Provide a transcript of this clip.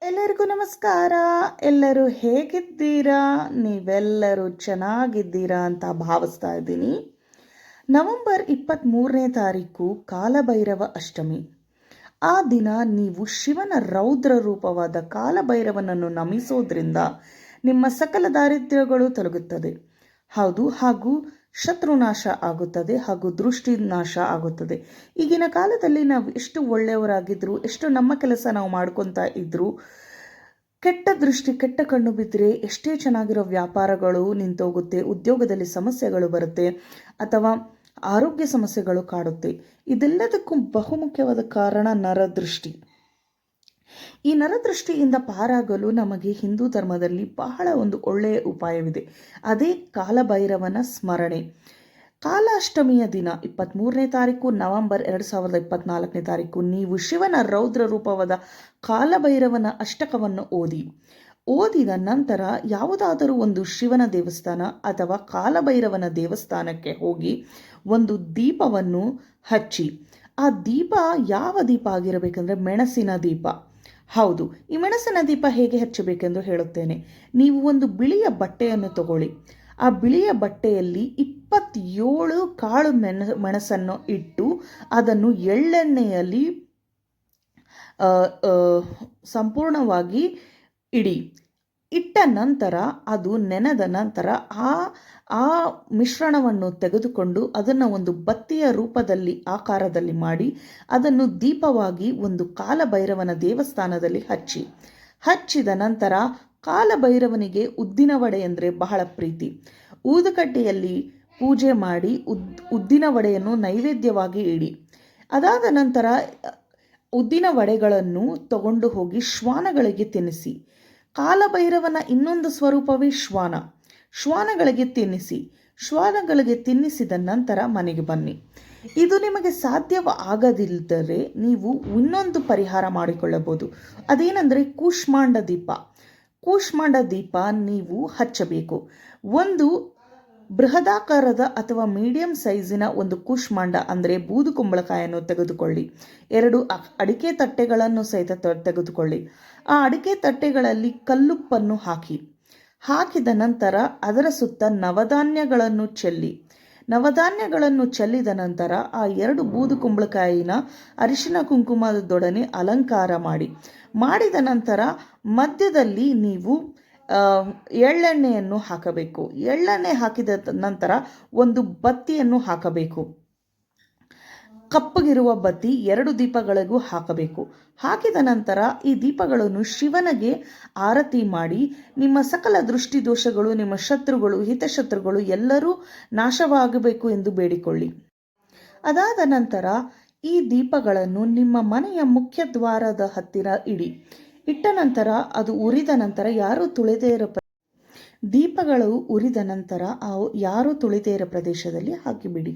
ಎಲ್ಲರಿಗೂ ನಮಸ್ಕಾರ. ಎಲ್ಲರೂ ಹೇಗಿದ್ದೀರಾ? ನೀವೆಲ್ಲರೂ ಚೆನ್ನಾಗಿದ್ದೀರಾ ಅಂತ ಭಾವಿಸ್ತಾ ಇದ್ದೀನಿ. ನವೆಂಬರ್ 23ನೇ ತಾರೀಕು ಕಾಲಭೈರವ ಅಷ್ಟಮಿ. ಆ ದಿನ ನೀವು ಶಿವನ ರೌದ್ರ ರೂಪವಾದ ಕಾಲಭೈರವನನ್ನು ನಮಿಸೋದ್ರಿಂದ ನಿಮ್ಮ ಸಕಲ ದಾರಿದ್ರ್ಯಗಳು ತೊಲಗುತ್ತದೆ. ಹೌದು, ಹಾಗೂ ಶತ್ರುನಾಶ ಆಗುತ್ತದೆ ಹಾಗೂ ದೃಷ್ಟಿ ನಾಶ ಆಗುತ್ತದೆ. ಈಗಿನ ಕಾಲದಲ್ಲಿ ನಾವು ಎಷ್ಟು ಒಳ್ಳೆಯವರಾಗಿದ್ರು, ಎಷ್ಟು ನಮ್ಮ ಕೆಲಸ ನಾವು ಮಾಡ್ಕೊತಾ ಇದ್ರು, ಕೆಟ್ಟ ದೃಷ್ಟಿ ಕೆಟ್ಟ ಕಣ್ಣು ಬಿದ್ದರೆ ಎಷ್ಟೇ ಚೆನ್ನಾಗಿರೋ ವ್ಯಾಪಾರಗಳು ನಿಂತೋಗುತ್ತೆ, ಉದ್ಯೋಗದಲ್ಲಿ ಸಮಸ್ಯೆಗಳು ಬರುತ್ತೆ ಅಥವಾ ಆರೋಗ್ಯ ಸಮಸ್ಯೆಗಳು ಕಾಡುತ್ತೆ. ಇದೆಲ್ಲದಕ್ಕೂ ಬಹುಮುಖ್ಯವಾದ ಕಾರಣ ನರದೃಷ್ಟಿ. ಈ ನರದೃಷ್ಟಿಯಿಂದ ಪಾರಾಗಲು ನಮಗೆ ಹಿಂದೂ ಧರ್ಮದಲ್ಲಿ ಬಹಳ ಒಂದು ಒಳ್ಳೆಯ ಉಪಾಯವಿದೆ. ಅದೇ ಕಾಲಭೈರವನ ಸ್ಮರಣೆ. ಕಾಲಾಷ್ಟಮಿಯ ದಿನ 23ನೇ ತಾರೀಕು ನವೆಂಬರ್ 2024ನೇ ತಾರೀಕು ನೀವು ಶಿವನ ರೌದ್ರ ರೂಪವಾದ ಕಾಲಭೈರವನ ಅಷ್ಟಕವನ್ನು ಓದಿದ ನಂತರ ಯಾವುದಾದರೂ ಒಂದು ಶಿವನ ದೇವಸ್ಥಾನ ಅಥವಾ ಕಾಲಭೈರವನ ದೇವಸ್ಥಾನಕ್ಕೆ ಹೋಗಿ ಒಂದು ದೀಪವನ್ನು ಹಚ್ಚಿ. ಆ ದೀಪ ಯಾವ ದೀಪ ಆಗಿರಬೇಕಂದ್ರೆ ಮೆಣಸಿನ ದೀಪ. ಹೌದು, ಈ ಮೆಣಸಿನ ದೀಪ ಹೇಗೆ ಹಚ್ಚಬೇಕೆಂದು ಹೇಳುತ್ತೇನೆ. ನೀವು ಒಂದು ಬಿಳಿಯ ಬಟ್ಟೆಯನ್ನು ತಗೊಳ್ಳಿ. ಆ ಬಿಳಿಯ ಬಟ್ಟೆಯಲ್ಲಿ 27 ಕಾಳು ಮೆಣಸನ್ನು ಇಟ್ಟು ಅದನ್ನು ಎಳ್ಳೆಣ್ಣೆಯಲ್ಲಿ ಸಂಪೂರ್ಣವಾಗಿ ಇಡಿ. ಇಟ್ಟ ನಂತರ ಅದು ನೆನೆದ ನಂತರ ಆ ಮಿಶ್ರಣವನ್ನು ತೆಗೆದುಕೊಂಡು ಅದನ್ನು ಒಂದು ಬತ್ತಿಯ ರೂಪದಲ್ಲಿ ಆಕಾರದಲ್ಲಿ ಮಾಡಿ ಅದನ್ನು ದೀಪವಾಗಿ ಒಂದು ಕಾಲಭೈರವನ ದೇವಸ್ಥಾನದಲ್ಲಿ ಹಚ್ಚಿದ ನಂತರ ಕಾಲಭೈರವನಿಗೆ ಉದ್ದಿನ ವಡೆ ಅಂದರೆ ಬಹಳ ಪ್ರೀತಿ. ಊದುಕಡ್ಡಿಯಲ್ಲಿ ಪೂಜೆ ಮಾಡಿ ಉದ್ದಿನ ವಡೆಯನ್ನು ನೈವೇದ್ಯವಾಗಿ ಇಡಿ. ಅದಾದ ನಂತರ ಉದ್ದಿನ ವಡೆಗಳನ್ನು ತಗೊಂಡು ಹೋಗಿ ಶ್ವಾನಗಳಿಗೆ ತಿನ್ನಿಸಿ. ಕಾಲಭೈರವನ ಇನ್ನೊಂದು ಸ್ವರೂಪವೇ ಶ್ವಾನಗಳಿಗೆ ತಿನ್ನಿಸಿದ ನಂತರ ಮನೆಗೆ ಬನ್ನಿ. ಇದು ನಿಮಗೆ ಸಾಧ್ಯವಾಗದಿದ್ದರೆ ನೀವು ಇನ್ನೊಂದು ಪರಿಹಾರ ಮಾಡಿಕೊಳ್ಳಬಹುದು. ಅದೇನೆಂದರೆ ಕೂಷ್ಮಾಂಡ ದೀಪ ನೀವು ಹಚ್ಚಬೇಕು. ಒಂದು ಬೃಹದಾಕಾರದ ಅಥವಾ ಮೀಡಿಯಂ ಸೈಜಿನ ಒಂದು ಕೂಷ್ಮಾಂಡ ಅಂದರೆ ಬೂದು ಕುಂಬಳಕಾಯನ್ನು ತೆಗೆದುಕೊಳ್ಳಿ. 2 ಅಡಿಕೆ ತಟ್ಟೆಗಳನ್ನು ಸಹಿತ ತೆಗೆದುಕೊಳ್ಳಿ. ಆ ಅಡಿಕೆ ತಟ್ಟೆಗಳಲ್ಲಿ ಕಲ್ಲುಪ್ಪನ್ನು ಹಾಕಿದ ನಂತರ ಅದರ ಸುತ್ತ ನವಧಾನ್ಯಗಳನ್ನು ಚೆಲ್ಲಿದ ನಂತರ ಆ 2 ಬೂದು ಕುಂಬಳಕಾಯಿನ ಅರಿಶಿನ ಕುಂಕುಮದೊಡನೆ ಅಲಂಕಾರ ಮಾಡಿದ ನಂತರ ಮಧ್ಯದಲ್ಲಿ ನೀವು ಎಳ್ಳೆಣ್ಣೆಯನ್ನು ಹಾಕಬೇಕು. ಎಳ್ಳೆಣ್ಣೆ ಹಾಕಿದ ನಂತರ ಒಂದು ಬತ್ತಿಯನ್ನು ಹಾಕಬೇಕು. ಕಪ್ಪಗಿರುವ ಬತ್ತಿ 2 ದೀಪಗಳಿಗೂ ಹಾಕಬೇಕು. ಹಾಕಿದ ನಂತರ ಈ ದೀಪಗಳನ್ನು ಶಿವನಿಗೆ ಆರತಿ ಮಾಡಿ ನಿಮ್ಮ ಸಕಲ ದೃಷ್ಟಿ ದೋಷಗಳು, ನಿಮ್ಮ ಶತ್ರುಗಳು, ಹಿತಶತ್ರುಗಳು ಎಲ್ಲರೂ ನಾಶವಾಗಬೇಕು ಎಂದು ಬೇಡಿಕೊಳ್ಳಿ. ಅದಾದ ನಂತರ ಈ ದೀಪಗಳನ್ನು ನಿಮ್ಮ ಮನೆಯ ಮುಖ್ಯ ದ್ವಾರದ ಹತ್ತಿರ ಇಟ್ಟ ನಂತರ ಅದು ಉರಿದ ನಂತರ ದೀಪಗಳು ಉರಿದ ನಂತರ ಯಾರೂ ತುಳಿದೇ ಇರೋ ಪ್ರದೇಶದಲ್ಲಿ ಹಾಕಿಬಿಡಿ.